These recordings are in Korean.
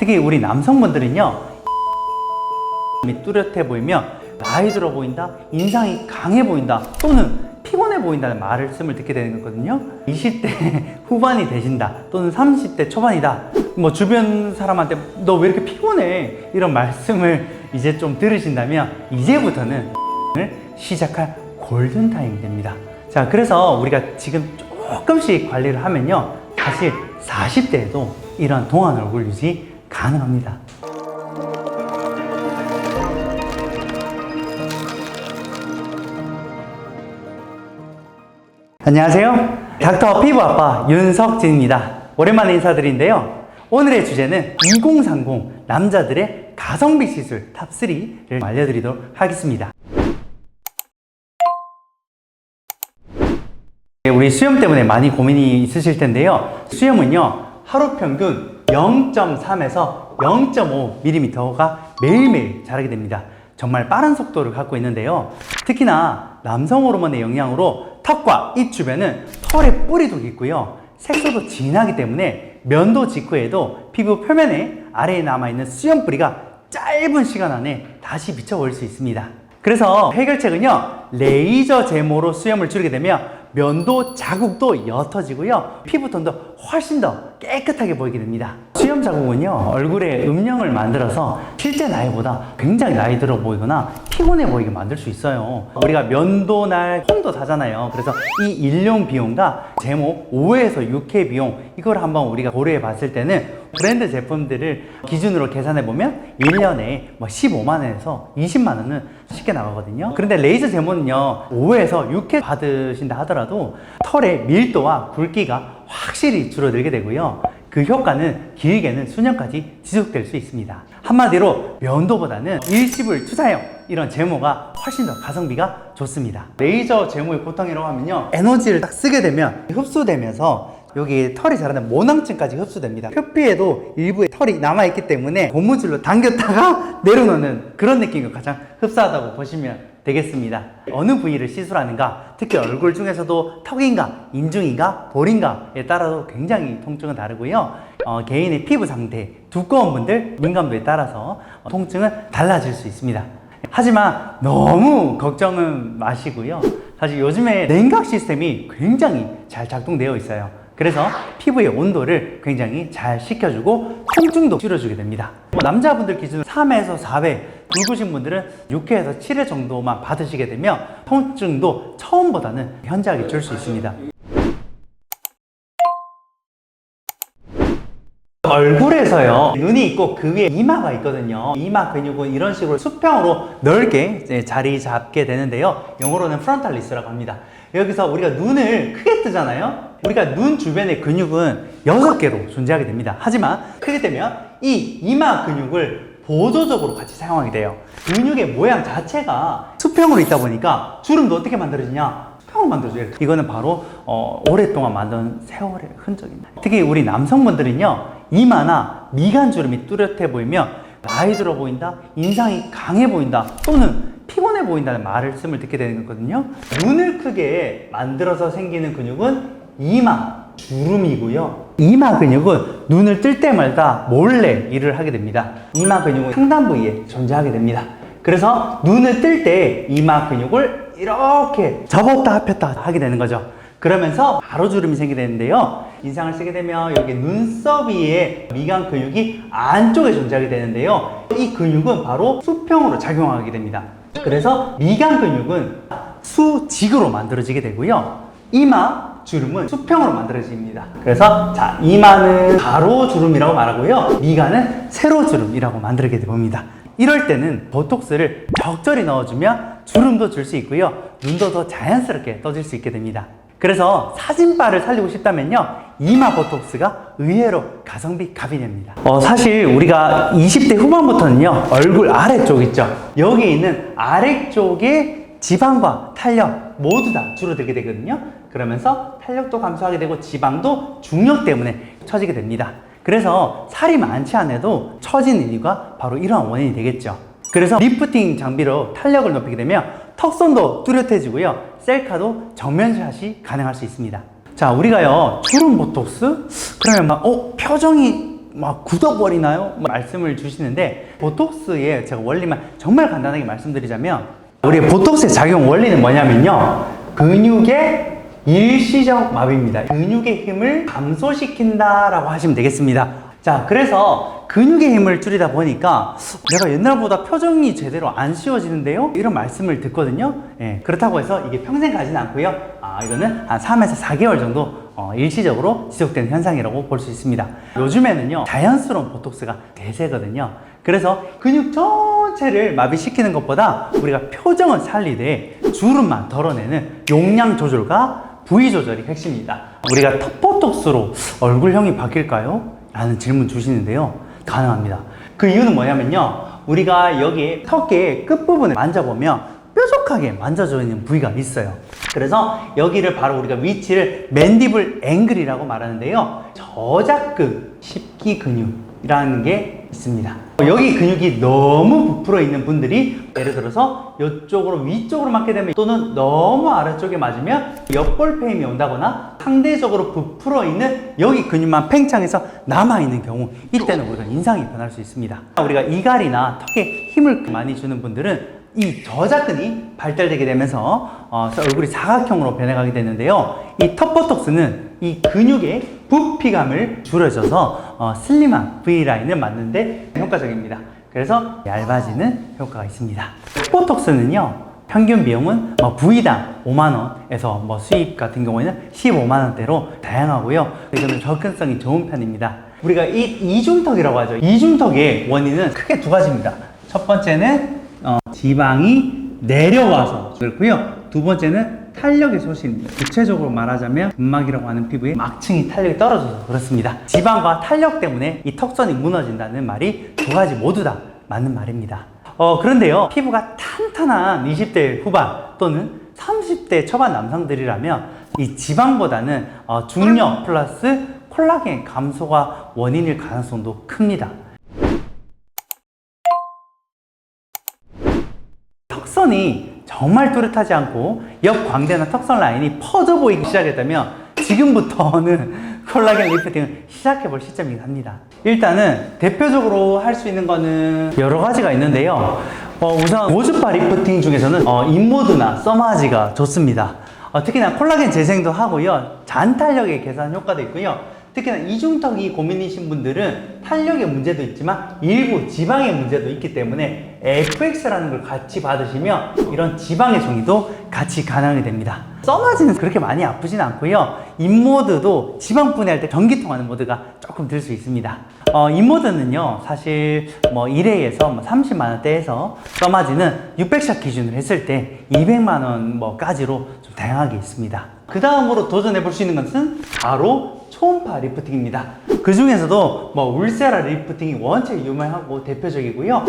특히 우리 남성분들은요, 뚜렷해 보이며 나이 들어 보인다, 인상이 강해 보인다, 또는 피곤해 보인다는 말씀을 듣게 되는 거거든요. 20대 후반이 되신다, 또는 30대 초반이다, 뭐 주변 사람한테 너 왜 이렇게 피곤해, 이런 말씀을 이제 좀 들으신다면 이제부터는 시작할 골든타임이 됩니다. 자, 그래서 우리가 지금 조금씩 관리를 하면요, 사실 40대에도 이러한 동안 얼굴 유지 가능합니다. 안녕하세요, 닥터 피부아빠 윤석진입니다. 오랜만에 인사드리는데요, 오늘의 주제는 2030 남자들의 가성비 시술 탑3를 알려드리도록 하겠습니다. 우리 수염 때문에 많이 고민이 있으실 텐데요, 수염은요 하루 평균 0.3에서 0.5mm가 매일매일 자라게 됩니다. 정말 빠른 속도를 갖고 있는데요, 특히나 남성 호르몬의 영향으로 턱과 입 주변은 털의 뿌리도 있고요, 색소도 진하기 때문에 면도 직후에도 피부 표면에 아래에 남아있는 수염 뿌리가 짧은 시간 안에 다시 미쳐버릴 수 있습니다. 그래서 해결책은요, 레이저 제모로 수염을 줄이게 되면 면도 자국도 옅어지고요, 피부톤도 훨씬 더 깨끗하게 보이게 됩니다. 수염 자국은요, 얼굴에 음영을 만들어서 실제 나이보다 굉장히 나이 들어 보이거나 피곤해 보이게 만들 수 있어요. 우리가 면도날 홈도 사잖아요. 그래서 이 일용 비용과 제모 5회에서 6회 비용, 이걸 한번 우리가 고려해 봤을 때는 브랜드 제품들을 기준으로 계산해 보면 1년에 15만원에서 20만원은 쉽게 나가거든요. 그런데 레이저 제모는요, 5회에서 6회 받으신다 하더라도 털의 밀도와 굵기가 확실히 줄어들게 되고요, 그 효과는 길게는 수년까지 지속될 수 있습니다. 한마디로 면도보다는 일시불 투자형 이런 제모가 훨씬 더 가성비가 좋습니다. 레이저 제모의 고통이라고 하면요, 에너지를 딱 쓰게 되면 흡수되면서 여기 털이 자라는 모낭층까지 흡수됩니다. 표피에도 일부의 털이 남아있기 때문에 고무줄로 당겼다가 내려놓는 그런 느낌이 가장 흡사하다고 보시면 되겠습니다. 어느 부위를 시술하는가, 특히 얼굴 중에서도 턱인가, 인중인가, 볼인가에 따라서 굉장히 통증은 다르고요, 개인의 피부 상태, 두꺼운 분들 민감도에 따라서 통증은 달라질 수 있습니다. 하지만 너무 걱정은 마시고요, 사실 요즘에 냉각 시스템이 굉장히 잘 작동되어 있어요. 그래서 피부의 온도를 굉장히 잘 식혀주고 통증도 줄여주게 됩니다. 남자분들 기준으로 3회에서 4회, 굵으신 분들은 6회에서 7회 정도만 받으시게 되면 통증도 처음보다는 현저하게 줄 수 있습니다. 얼굴에서요, 눈이 있고 그 위에 이마가 있거든요. 이마 근육은 이런 식으로 수평으로 넓게 자리 잡게 되는데요, 영어로는 프론탈리스라고 합니다. 여기서 우리가 눈을 크게 뜨잖아요. 우리가 눈 주변의 근육은 6개로 존재하게 됩니다. 하지만 크게 되면 이 이마 근육을 보조적으로 같이 사용하게 돼요. 근육의 모양 자체가 수평으로 있다 보니까 주름도 어떻게 만들어지냐? 수평으로 만들어져요. 이거는 바로 오랫동안 만든 세월의 흔적입니다. 특히 우리 남성분들은요, 이마나 미간 주름이 뚜렷해 보이며 나이 들어 보인다, 인상이 강해 보인다, 또는 피곤해 보인다는 말씀을 듣게 되는 거거든요. 눈을 크게 만들어서 생기는 근육은 이마 주름이고요, 이마 근육은 눈을 뜰 때마다 몰래 일을 하게 됩니다. 이마 근육은 상단 부위에 존재하게 됩니다. 그래서 눈을 뜰 때 이마 근육을 이렇게 접었다 폈다 하게 되는 거죠. 그러면서 바로 주름이 생기게 되는데요, 인상을 쓰게 되면 여기 눈썹 위에 미간 근육이 안쪽에 존재하게 되는데요, 이 근육은 바로 수평으로 작용하게 됩니다. 그래서 미간 근육은 수직으로 만들어지게 되고요, 이마 주름은 수평으로 만들어집니다. 그래서 자, 이마는 가로 주름이라고 말하고요, 미간은 세로 주름이라고 만들게 됩니다. 이럴 때는 보톡스를 적절히 넣어주면 주름도 줄 수 있고요, 눈도 더 자연스럽게 떠질 수 있게 됩니다. 그래서 사진빨을 살리고 싶다면요, 이마 보톡스가 의외로 가성비 갑이 됩니다. 사실 우리가 20대 후반부터는요, 얼굴 아래쪽 있죠, 여기 있는 아래쪽에 지방과 탄력 모두 다 줄어들게 되거든요. 그러면서 탄력도 감소하게 되고 지방도 중력 때문에 처지게 됩니다. 그래서 살이 많지 않아도 처지는 이유가 바로 이러한 원인이 되겠죠. 그래서 리프팅 장비로 탄력을 높이게 되면 턱선도 뚜렷해지고요, 셀카도 정면샷이 가능할 수 있습니다. 자, 우리가요, 주름 보톡스? 그러면 표정이 막 굳어버리나요? 말씀을 주시는데, 보톡스의 제가 원리만 정말 간단하게 말씀드리자면, 우리 보톡스의 작용 원리는 뭐냐면요, 근육의 일시적 마비입니다. 근육의 힘을 감소시킨다라고 하시면 되겠습니다. 자, 그래서 근육의 힘을 줄이다 보니까 내가 옛날보다 표정이 제대로 안 씌워지는데요? 이런 말씀을 듣거든요. 예, 그렇다고 해서 이게 평생 가지는 않고요. 이거는 한 3에서 4개월 정도 일시적으로 지속되는 현상이라고 볼 수 있습니다. 요즘에는요, 자연스러운 보톡스가 대세거든요. 그래서 근육 전체를 마비시키는 것보다 우리가 표정을 살리되 주름만 덜어내는 용량 조절과 부위 조절이 핵심입니다. 우리가 턱보톡스로 얼굴형이 바뀔까요? 라는 질문 주시는데요. 가능합니다. 그 이유는 뭐냐면요, 우리가 여기 턱의 끝부분을 만져보면 뾰족하게 만져져 있는 부위가 있어요. 그래서 여기를 바로 우리가 위치를 맨디블 앵글이라고 말하는데요, 저작근 십기 근육이라는 게 있습니다. 여기 근육이 너무 부풀어 있는 분들이 예를 들어서 이쪽으로 위쪽으로 맞게 되면, 또는 너무 아래쪽에 맞으면 옆볼페임이 온다거나 상대적으로 부풀어 있는 여기 근육만 팽창해서 남아있는 경우, 이때는 우리가 인상이 변할 수 있습니다. 우리가 이갈이나 턱에 힘을 많이 주는 분들은 이 저작근이 발달되게 되면서 얼굴이 사각형으로 변해가게 되는데요, 이 턱보톡스는 이 근육의 부피감을 줄여줘서 슬림한 V라인을 만드는데 효과적입니다. 그래서 얇아지는 효과가 있습니다. 턱보톡스는요, 평균 비용은 V당 5만원에서 수입 같은 경우에는 15만원대로 다양하고요. 이거는 접근성이 좋은 편입니다. 우리가 이중턱이라고 하죠. 이중턱의 원인은 크게 두 가지입니다. 첫 번째는 지방이 내려와서 그렇고요. 두 번째는 탄력의 소실입니다. 구체적으로 말하자면 근막이라고 하는 피부에 막층이 탄력이 떨어져서 그렇습니다. 지방과 탄력 때문에 이 턱선이 무너진다는 말이 두 가지 모두 다 맞는 말입니다. 그런데요, 피부가 탄탄한 20대 후반 또는 30대 초반 남성들이라면 이 지방보다는 중력 플러스 콜라겐 감소가 원인일 가능성도 큽니다. 턱선이 정말 뚜렷하지 않고 옆 광대나 턱선 라인이 퍼져 보이기 시작했다면 지금부터는 콜라겐 리프팅을 시작해 볼 시점이긴 합니다. 일단은 대표적으로 할 수 있는 거는 여러 가지가 있는데요, 우선 모주파 리프팅 중에서는 인모드나 써마지가 좋습니다. 특히나 콜라겐 재생도 하고요, 잔탄력의 개선 효과도 있고요. 특히나 이중턱이 고민이신 분들은 탄력의 문제도 있지만 일부 지방의 문제도 있기 때문에 FX라는 걸 같이 받으시면 이런 지방의 정리도 같이 가능하게 됩니다. 써마지는 그렇게 많이 아프진 않고요, 인모드도 지방 분해할 때 전기통하는 모드가 조금 들 수 있습니다. 인모드는요, 사실 1회에서 30만원대에서 써마지는 600샷 기준으로 했을 때 200만원까지로 좀 다양하게 있습니다. 그 다음으로 도전해 볼 수 있는 것은 바로 초음파 리프팅입니다. 그 중에서도 울세라 리프팅이 원체 유명하고 대표적이고요,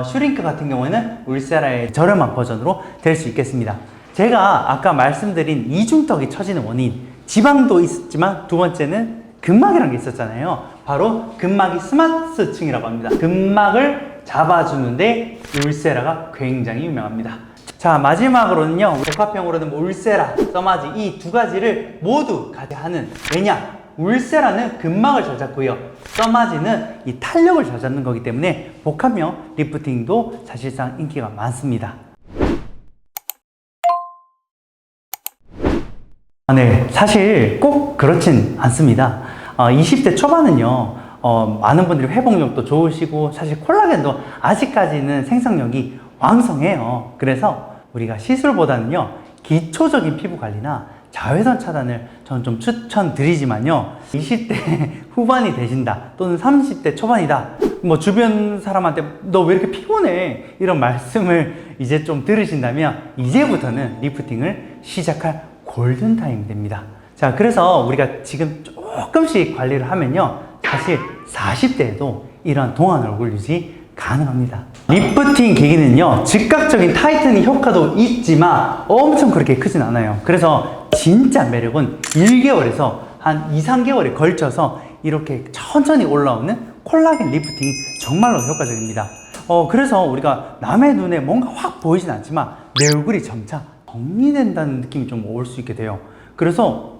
슈링크 같은 경우에는 울세라의 저렴한 버전으로 될 수 있겠습니다. 제가 아까 말씀드린 이중턱이 처지는 원인, 지방도 있었지만 두 번째는 근막이라는 게 있었잖아요. 바로 근막이 스마트층이라고 합니다. 근막을 잡아주는데 울세라가 굉장히 유명합니다. 자, 마지막으로는요, 복합형으로는 울세라, 써마지 이 두 가지를 모두 같이 하는, 왜냐? 울세라는 근막을 잘 잡고요, 써마지는 이 탄력을 잘 잡는 거기 때문에 복합형 리프팅도 사실상 인기가 많습니다. 네, 사실 꼭 그렇진 않습니다. 20대 초반은요, 많은 분들이 회복력도 좋으시고 사실 콜라겐도 아직까지는 생성력이 왕성해요. 그래서 우리가 시술보다는요, 기초적인 피부 관리나 자외선 차단을 저는 좀 추천드리지만요, 20대 후반이 되신다 또는 30대 초반이다, 주변 사람한테 너 왜 이렇게 피곤해 이런 말씀을 이제 좀 들으신다면 이제부터는 리프팅을 시작할 골든타임이 됩니다. 자, 그래서 우리가 지금 조금씩 관리를 하면요, 사실 40대에도 이런 동안 얼굴 유지 가능합니다. 리프팅 기기는요, 즉각적인 타이트닝 효과도 있지만 엄청 그렇게 크진 않아요. 그래서 진짜 매력은 1개월에서 한 2, 3개월에 걸쳐서 이렇게 천천히 올라오는 콜라겐 리프팅이 정말로 효과적입니다. 그래서 우리가 남의 눈에 뭔가 확 보이진 않지만 내 얼굴이 점차 정리된다는 느낌이 좀 올 수 있게 돼요. 그래서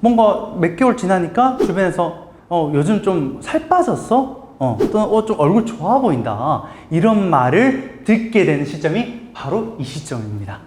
뭔가 몇 개월 지나니까 주변에서 요즘 좀 살 빠졌어? 또는 좀 얼굴 좋아 보인다. 이런 말을 듣게 되는 시점이 바로 이 시점입니다.